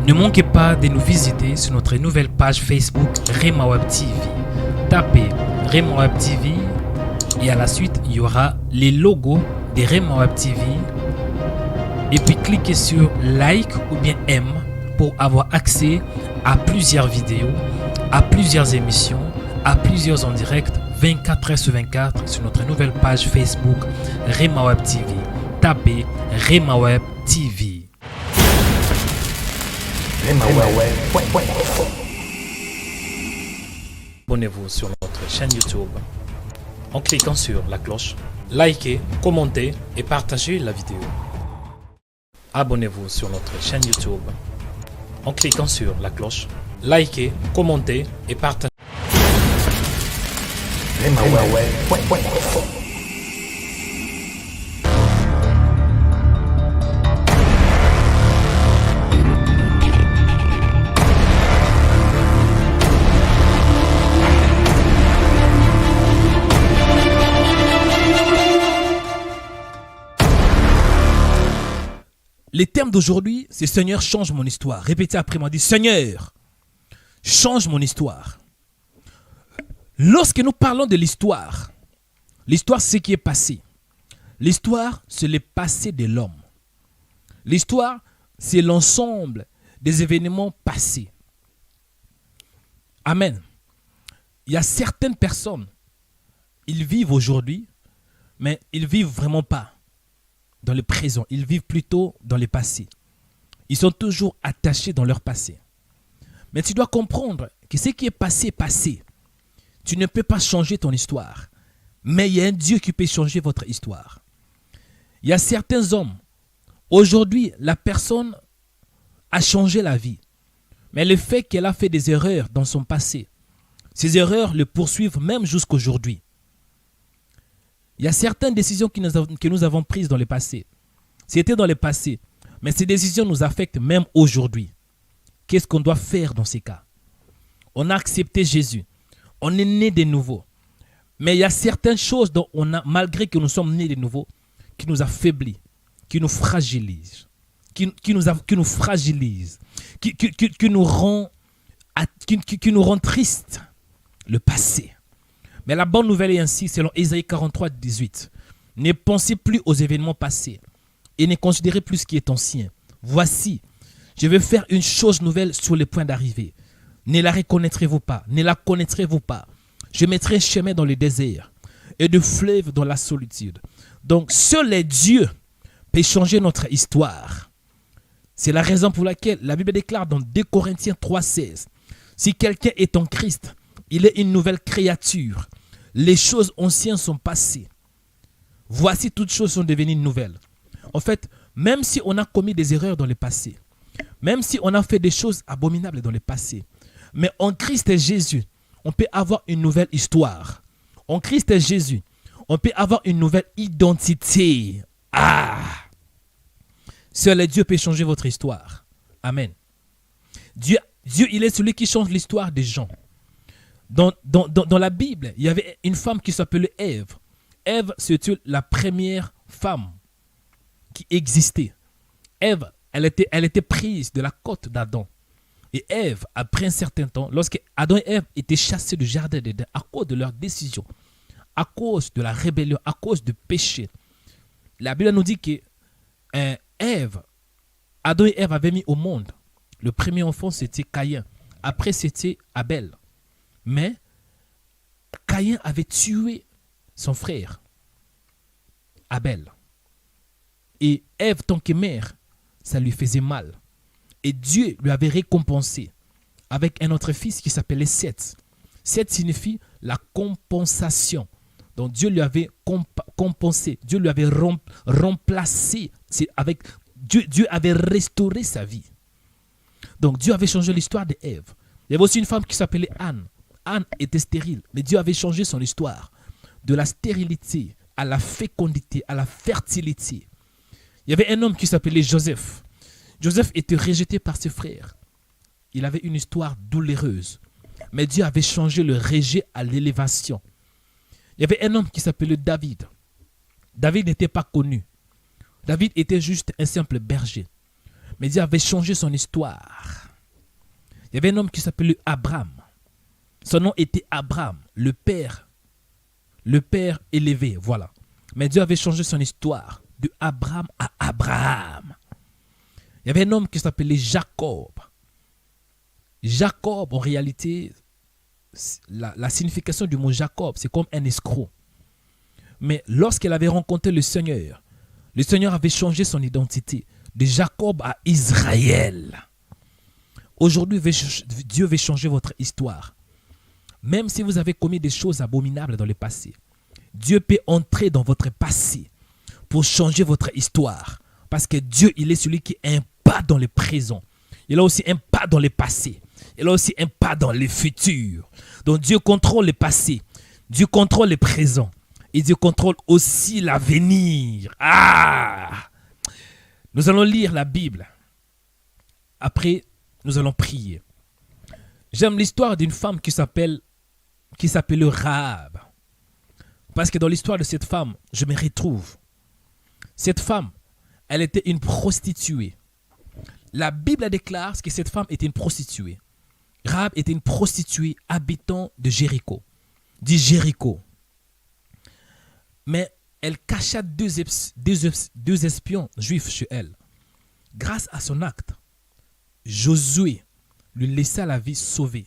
Ne manquez pas de nous visiter sur notre nouvelle page Facebook Rema Web TV. Tapez Rema Web TV et à la suite, il y aura les logos de Rema Web TV. Et puis cliquez sur like ou bien aime pour avoir accès à plusieurs vidéos, à plusieurs émissions, à plusieurs en direct 24 heures sur 24 sur notre nouvelle page Facebook Rema Web TV. Tapez Rema Web TV. Abonnez-vous sur notre chaîne YouTube en cliquant sur la cloche. Likez, commentez et partagez la vidéo. Abonnez-vous sur notre chaîne YouTube en cliquant sur la cloche. Likez, commentez et partagez. Les thèmes d'aujourd'hui, c'est Seigneur, change mon histoire. Répétez après moi, dit Seigneur, change mon histoire. Lorsque nous parlons de l'histoire, l'histoire c'est ce qui est passé. L'histoire, c'est le passé de l'homme. L'histoire, c'est l'ensemble des événements passés. Amen. Il y a certaines personnes, ils vivent aujourd'hui, mais ils ne vivent vraiment pas dans le présent. Ils vivent plutôt dans le passé. Ils sont toujours attachés dans leur passé. Mais tu dois comprendre que ce qui est passé est passé. Tu ne peux pas changer ton histoire. Mais il y a un Dieu qui peut changer votre histoire. Il y a certains hommes. Aujourd'hui, la personne a changé la vie. Mais le fait qu'elle a fait des erreurs dans son passé, ces erreurs le poursuivent même jusqu'aujourd'hui. Il y a certaines décisions que nous avons prises dans le passé. C'était dans le passé. Mais ces décisions nous affectent même aujourd'hui. Qu'est-ce qu'on doit faire dans ces cas? On a accepté Jésus. On est né de nouveau. Mais il y a certaines choses dont on a, malgré que nous sommes nés de nouveau, qui nous affaiblit, qui nous fragilise, qui nous fragilise, qui nous rend tristes. Le passé. Mais la bonne nouvelle est ainsi, selon Ésaïe 43, 18. Ne pensez plus aux événements passés et ne considérez plus ce qui est ancien. Voici, je vais faire une chose nouvelle sur le point d'arriver. Ne la reconnaîtrez-vous pas, ne la connaîtrez-vous pas. Je mettrai un chemin dans le désert et de fleuves dans la solitude. Donc, seul les Dieu peut changer notre histoire. C'est la raison pour laquelle la Bible déclare dans 2 Corinthiens 3, 16. Si quelqu'un est en Christ, il est une nouvelle créature. Les choses anciennes sont passées. Voici, toutes choses sont devenues nouvelles. En fait, même si on a commis des erreurs dans le passé, même si on a fait des choses abominables dans le passé, mais en Christ et Jésus, on peut avoir une nouvelle histoire. En Christ et Jésus, on peut avoir une nouvelle identité. Seul Dieu peut changer votre histoire. Amen. Dieu, il est celui qui change l'histoire des gens. Dans la Bible, il y avait une femme qui s'appelait Ève. Ève, c'était la première femme qui existait. Ève, elle était prise de la côte d'Adam. Et Ève, après un certain temps, lorsque Adam et Ève étaient chassés du jardin d'Éden à cause de leur décision, à cause de la rébellion, à cause du péché, la Bible nous dit que Adam et Ève avaient mis au monde. Le premier enfant, c'était Caïn. Après, c'était Abel. Mais Caïn avait tué son frère, Abel. Et Ève, tant que mère, ça lui faisait mal. Et Dieu lui avait récompensé avec un autre fils qui s'appelait Seth. Seth signifie la compensation. Donc Dieu lui avait compensé, Dieu lui avait remplacé. Dieu avait restauré sa vie. Donc Dieu avait changé l'histoire d'Ève. Il y avait aussi une femme qui s'appelait Anne. Anne était stérile, mais Dieu avait changé son histoire. De la stérilité à la fécondité, à la fertilité. Il y avait un homme qui s'appelait Joseph. Joseph était rejeté par ses frères. Il avait une histoire douloureuse. Mais Dieu avait changé le rejet à l'élévation. Il y avait un homme qui s'appelait David. David n'était pas connu. David était juste un simple berger. Mais Dieu avait changé son histoire. Il y avait un homme qui s'appelait Abraham. Son nom était Abraham, le père élevé, voilà. Mais Dieu avait changé son histoire de Abraham à Abraham. Il y avait un homme qui s'appelait Jacob. Jacob, en réalité, la signification du mot Jacob, c'est comme un escroc. Mais lorsqu'il avait rencontré le Seigneur avait changé son identité de Jacob à Israël. Aujourd'hui, Dieu veut changer votre histoire. Même si vous avez commis des choses abominables dans le passé, Dieu peut entrer dans votre passé pour changer votre histoire. Parce que Dieu, il est celui qui a un pas dans le présent. Il a aussi un pas dans le passé. Il a aussi un pas dans le futur. Donc Dieu contrôle le passé. Dieu contrôle le présent. Et Dieu contrôle aussi l'avenir. Ah! Nous allons lire la Bible. Après, nous allons prier. J'aime l'histoire d'une femme qui s'appelle Rahab. Parce que dans l'histoire de cette femme, je me retrouve. Cette femme, elle était une prostituée. La Bible déclare que cette femme était une prostituée. Rahab était une prostituée habitant de Jéricho. Dit Jéricho. Mais elle cacha deux espions juifs chez elle. Grâce à son acte, Josué lui laissa la vie sauvée.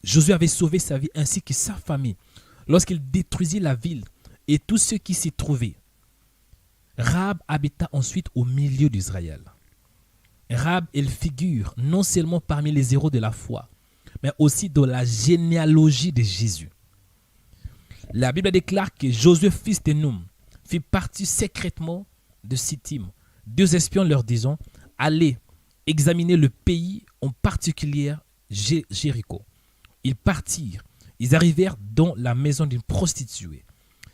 Josué avait sauvé sa vie ainsi que sa famille lorsqu'il détruisit la ville et tous ceux qui s'y trouvaient. Rahab habita ensuite au milieu d'Israël. Rahab, elle figure non seulement parmi les héros de la foi, mais aussi dans la généalogie de Jésus. La Bible déclare que Josué, fils de Noum, fit partie secrètement de Sittim. Deux espions leur disant, allez examiner le pays, en particulier Jéricho. Ils partirent. Ils arrivèrent dans la maison d'une prostituée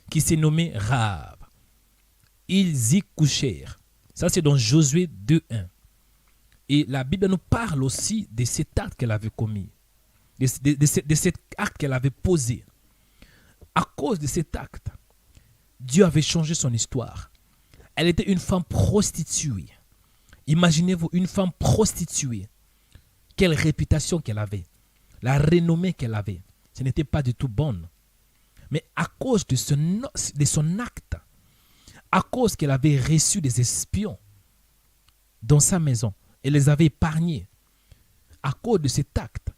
qui s'est nommée Rahab. Ils y couchèrent. Ça, c'est dans Josué 2:1. Et la Bible nous parle aussi de cet acte qu'elle avait commis, de cet acte qu'elle avait posé. À cause de cet acte, Dieu avait changé son histoire. Elle était une femme prostituée. Imaginez-vous une femme prostituée. Quelle réputation qu'elle avait. La renommée qu'elle avait. Ce n'était pas du tout bonne. Mais à cause de son acte, à cause qu'elle avait reçu des espions dans sa maison, elle les avait épargnés. À cause de cet acte,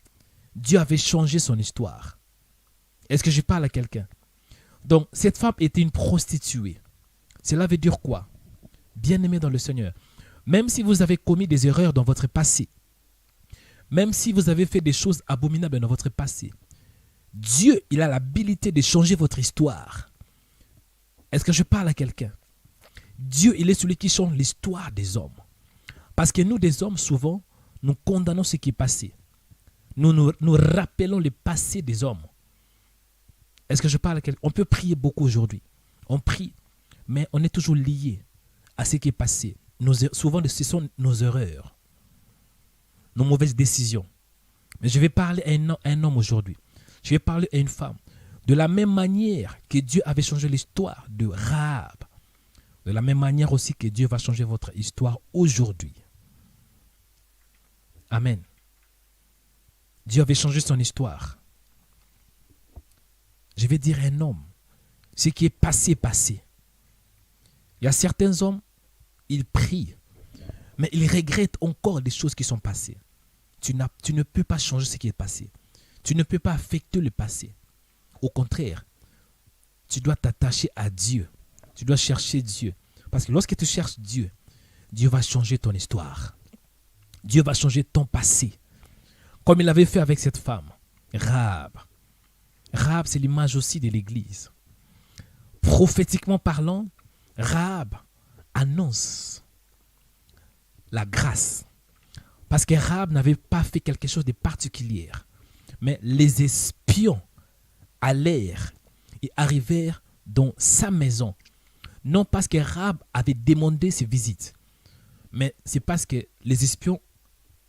Dieu avait changé son histoire. Est-ce que je parle à quelqu'un? Donc, cette femme était une prostituée. Cela veut dire quoi? Bien-aimé dans le Seigneur, même si vous avez commis des erreurs dans votre passé, même si vous avez fait des choses abominables dans votre passé, Dieu, il a l'habilité de changer votre histoire. Est-ce que je parle à quelqu'un? Dieu, il est celui qui change l'histoire des hommes. Parce que nous, des hommes, souvent, nous condamnons ce qui est passé. Nous rappelons le passé des hommes. Est-ce que je parle à quelqu'un? On peut prier beaucoup aujourd'hui. On prie, mais on est toujours lié à ce qui est passé. Souvent, ce sont nos erreurs, nos mauvaises décisions. Mais je vais parler à un homme aujourd'hui. Je vais parler à une femme. De la même manière que Dieu avait changé l'histoire de Rahab, de la même manière aussi que Dieu va changer votre histoire aujourd'hui. Amen. Dieu avait changé son histoire. Je vais dire un homme, ce qui est passé, passé. Il y a certains hommes, ils prient, mais ils regrettent encore des choses qui sont passées. Tu ne peux pas changer ce qui est passé. Tu ne peux pas affecter le passé. Au contraire, tu dois t'attacher à Dieu. Tu dois chercher Dieu. Parce que lorsque tu cherches Dieu, Dieu va changer ton histoire. Dieu va changer ton passé. Comme il avait fait avec cette femme, Rahab. Rahab, c'est l'image aussi de l'Église. Prophétiquement parlant, Rahab annonce la grâce. Parce que Rahab n'avait pas fait quelque chose de particulier. Mais les espions allèrent et arrivèrent dans sa maison. Non parce que Rahab avait demandé ses visites, mais c'est parce que les espions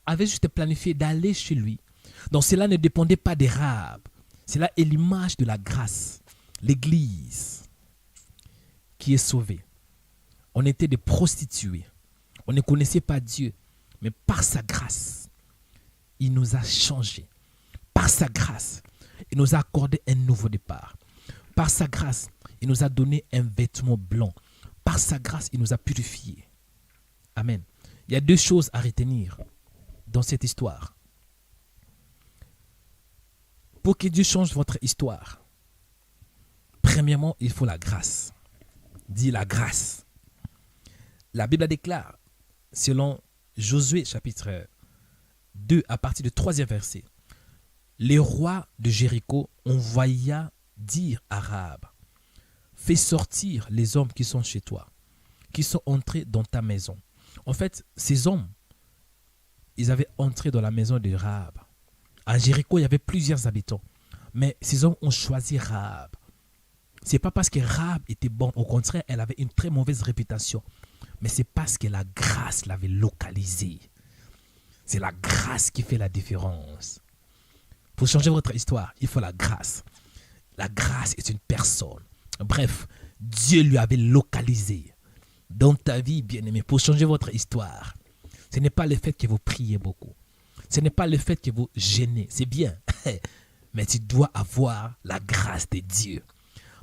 avaient juste planifié d'aller chez lui. Donc cela ne dépendait pas de Rahab. Cela est l'image de la grâce. L'Église qui est sauvée. On était des prostituées. On ne connaissait pas Dieu. Mais par sa grâce, il nous a changés. Par sa grâce, il nous a accordé un nouveau départ. Par sa grâce, il nous a donné un vêtement blanc. Par sa grâce, il nous a purifiés. Amen. Il y a deux choses à retenir dans cette histoire. Pour que Dieu change votre histoire, premièrement, il faut la grâce. Dis la grâce. La Bible déclare, selon Josué chapitre 2, à partir du 3e verset, les rois de Jéricho envoya dire à Rahab, fais sortir les hommes qui sont chez toi, qui sont entrés dans ta maison. En fait, ces hommes, ils avaient entré dans la maison de Rahab. À Jéricho, il y avait plusieurs habitants. Mais ces hommes ont choisi Rahab. Ce n'est pas parce que Rahab était bonne. Au contraire, elle avait une très mauvaise réputation. Mais c'est parce que la grâce l'avait localisée. C'est la grâce qui fait la différence. Pour changer votre histoire, il faut la grâce. La grâce est une personne. Bref, Dieu lui avait localisé dans ta vie, bien-aimé, pour changer votre histoire. Ce n'est pas le fait que vous priez beaucoup. Ce n'est pas le fait que vous gênez. C'est bien. Mais tu dois avoir la grâce de Dieu.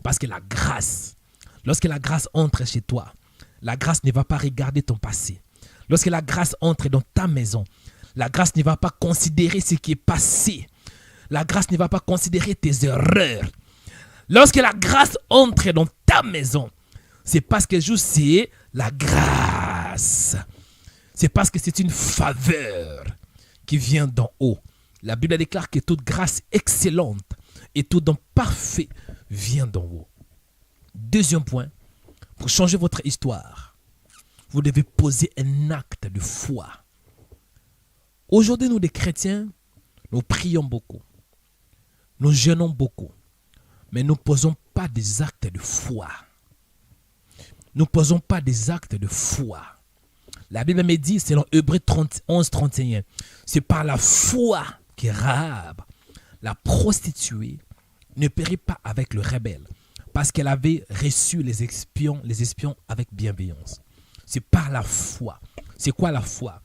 Parce que la grâce, lorsque la grâce entre chez toi, la grâce ne va pas regarder ton passé. Lorsque la grâce entre dans ta maison, la grâce ne va pas considérer ce qui est passé. La grâce ne va pas considérer tes erreurs. Lorsque la grâce entre dans ta maison, c'est parce que c'est la grâce. C'est parce que c'est une faveur qui vient d'en haut. La Bible déclare que toute grâce excellente et tout don parfait vient d'en haut. Deuxième point, pour changer votre histoire, vous devez poser un acte de foi. Aujourd'hui, nous, les chrétiens, nous prions beaucoup. Nous jeûnons beaucoup. Mais nous ne posons pas des actes de foi. Nous ne posons pas des actes de foi. La Bible me dit, selon Hébreux 11:31, c'est par la foi que Rahab, la prostituée, ne périt pas avec le rebelle, parce qu'elle avait reçu les espions avec bienveillance. C'est par la foi. C'est quoi la foi?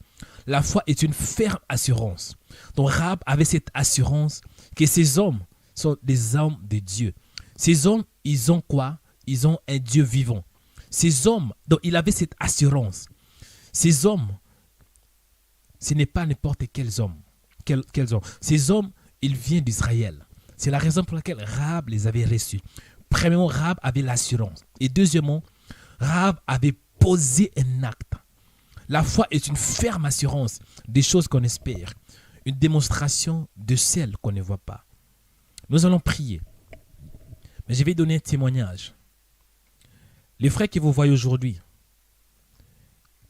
La foi est une ferme assurance. Donc Rahab avait cette assurance que ces hommes sont des hommes de Dieu. Ces hommes, ils ont quoi? Ils ont un Dieu vivant. Ces hommes, donc il avait cette assurance. Ces hommes, ce n'est pas n'importe quels hommes. Quels hommes. Ces hommes, ils viennent d'Israël. C'est la raison pour laquelle Rahab les avait reçus. Premièrement, Rahab avait l'assurance. Et deuxièmement, Rahab avait posé un acte. La foi est une ferme assurance des choses qu'on espère. Une démonstration de celles qu'on ne voit pas. Nous allons prier. Mais je vais donner un témoignage. Les frères que vous voyez aujourd'hui,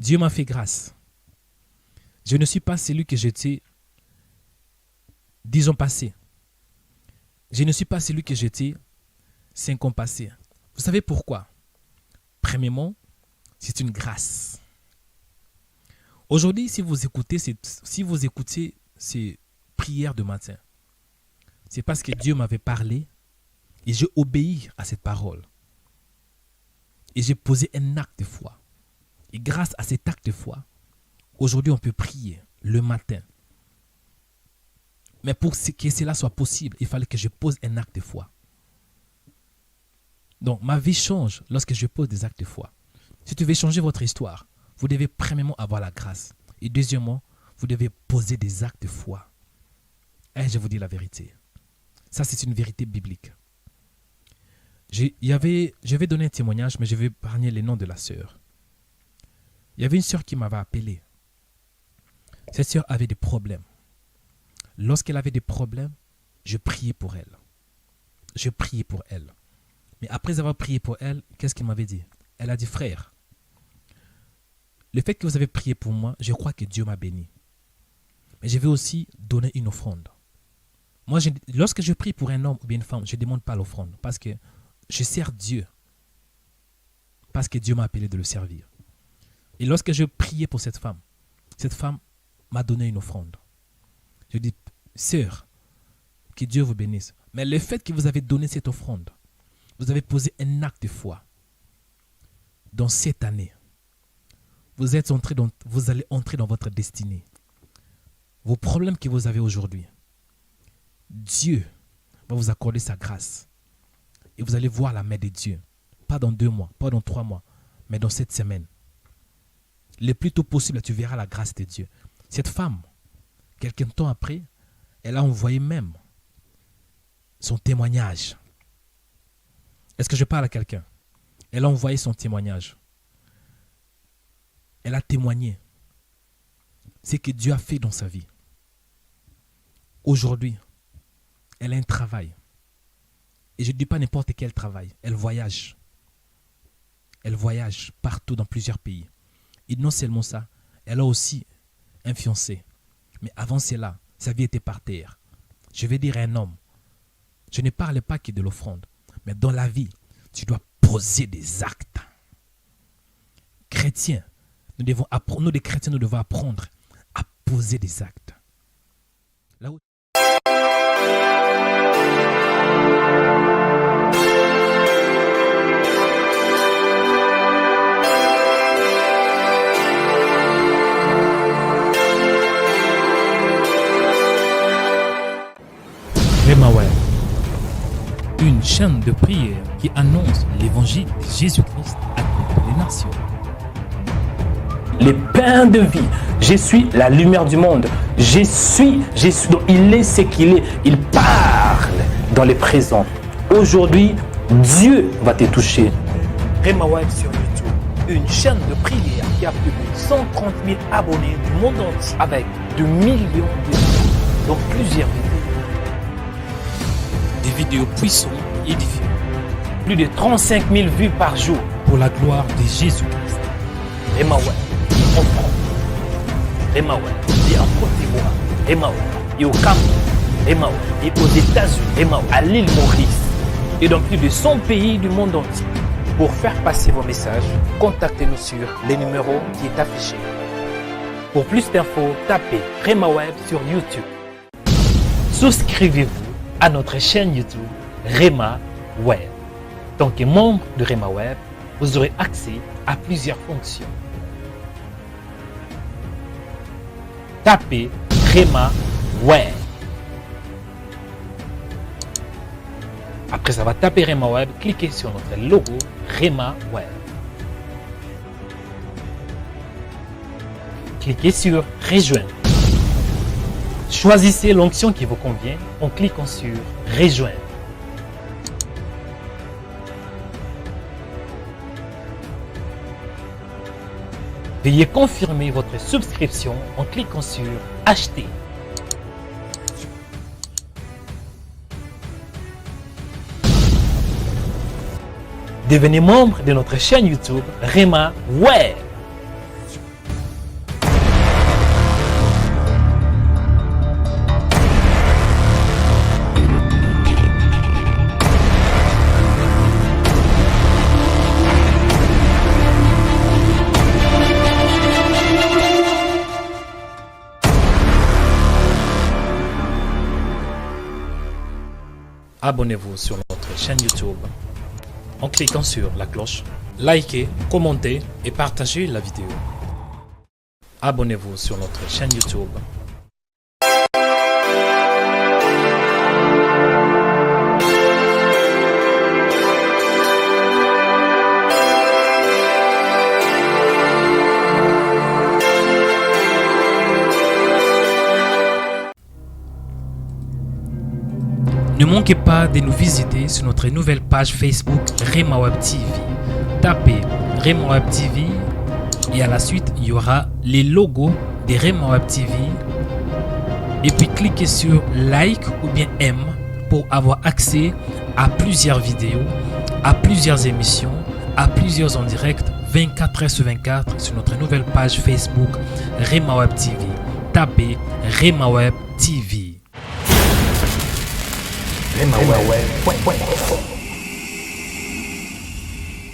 Dieu m'a fait grâce. Je ne suis pas celui que j'étais 10 ans passés. Je ne suis pas celui que j'étais 5 ans passés. Vous savez pourquoi? Premièrement, c'est une grâce. Aujourd'hui, si vous écoutez ces prières de matin, c'est parce que Dieu m'avait parlé et j'ai obéi à cette parole. Et j'ai posé un acte de foi. Et grâce à cet acte de foi, aujourd'hui on peut prier le matin. Mais pour que cela soit possible, il fallait que je pose un acte de foi. Donc ma vie change lorsque je pose des actes de foi. Si tu veux changer votre histoire, vous devez premièrement avoir la grâce. Et deuxièmement, vous devez poser des actes de foi. Et je vous dis la vérité. Ça, c'est une vérité biblique. Je vais donner un témoignage, mais je vais épargner les noms de la sœur. Il y avait une sœur qui m'avait appelé. Cette sœur avait des problèmes. Lorsqu'elle avait des problèmes, je priais pour elle. Je priais pour elle. Mais après avoir prié pour elle, qu'est-ce qu'elle m'avait dit? Elle a dit, frère, le fait que vous avez prié pour moi, je crois que Dieu m'a béni. Mais je vais aussi donner une offrande. Moi, lorsque je prie pour un homme ou bien une femme, je ne demande pas l'offrande parce que je sers Dieu. Parce que Dieu m'a appelé de le servir. Et lorsque je priais pour cette femme m'a donné une offrande. Je dis, sœur, que Dieu vous bénisse. Mais le fait que vous avez donné cette offrande, vous avez posé un acte de foi. Dans cette année, vous allez entrer dans votre destinée. vos problèmes que vous avez aujourd'hui, Dieu va vous accorder sa grâce. Et vous allez voir la main de Dieu. Pas dans 2 mois, pas dans 3 mois, mais dans cette semaine. Le plus tôt possible, tu verras la grâce de Dieu. Cette femme, quelques temps après, elle a envoyé même son témoignage. Est-ce que je parle à quelqu'un? Elle a envoyé son témoignage. Elle a témoigné ce que Dieu a fait dans sa vie. Aujourd'hui, elle a un travail. Et je ne dis pas n'importe quel travail. Elle voyage. Elle voyage partout dans plusieurs pays. Et non seulement ça, elle a aussi un fiancé. Mais avant cela, sa vie était par terre. Je vais dire à un homme, je ne parle pas que de l'offrande, mais dans la vie, tu dois poser des actes. Chrétiens, nous les chrétiens, nous devons apprendre à poser des actes. Là où... Remaweb, une chaîne de prière qui annonce l'évangile de Jésus-Christ à toutes les nations. Le pain de vie, je suis la lumière du monde. Je suis, donc il est ce qu'il est. Il parle dans le présent. Aujourd'hui, Dieu va te toucher. Remaweb sur YouTube, une chaîne de prière qui a plus de 130 000 abonnés du monde entier avec de millions de vues dans plusieurs vidéos. Des vidéos puissantes et édifiantes. Plus de 35 000 vues par jour. Pour la gloire de Jésus-Christ. Remaweb en France, Remaweb et en Côte d'Ivoire, Remaweb et au Cameroun, Remaweb et aux États-Unis, Remaweb à l'île Maurice et dans plus de 100 pays du monde entier. Pour faire passer vos messages, contactez-nous sur les numéros qui est affiché. Pour plus d'infos, tapez Remaweb sur YouTube. Souscrivez-vous à notre chaîne YouTube Remaweb. En tant que membre de Remaweb, vous aurez accès à plusieurs fonctions. Tapez Remaweb. Après avoir tapé Remaweb, cliquez sur notre logo Remaweb. Cliquez sur Rejoindre. Choisissez l'onction qui vous convient en cliquant sur Rejoindre. Veuillez confirmer votre subscription en cliquant sur Acheter. Devenez membre de notre chaîne YouTube Remaweb. Abonnez-vous sur notre chaîne YouTube en cliquant sur la cloche. Likez, commentez et partagez la vidéo. Abonnez-vous sur notre chaîne YouTube. Ne manquez pas de nous visiter sur notre nouvelle page Facebook Remaweb TV. Tapez Remaweb TV et à la suite, il y aura les logos de Remaweb TV. Et puis cliquez sur like ou bien aime pour avoir accès à plusieurs vidéos, à plusieurs émissions, à plusieurs en direct 24 h sur 24 sur notre nouvelle page Facebook Remaweb TV. Tapez Remaweb TV. Remaweb.info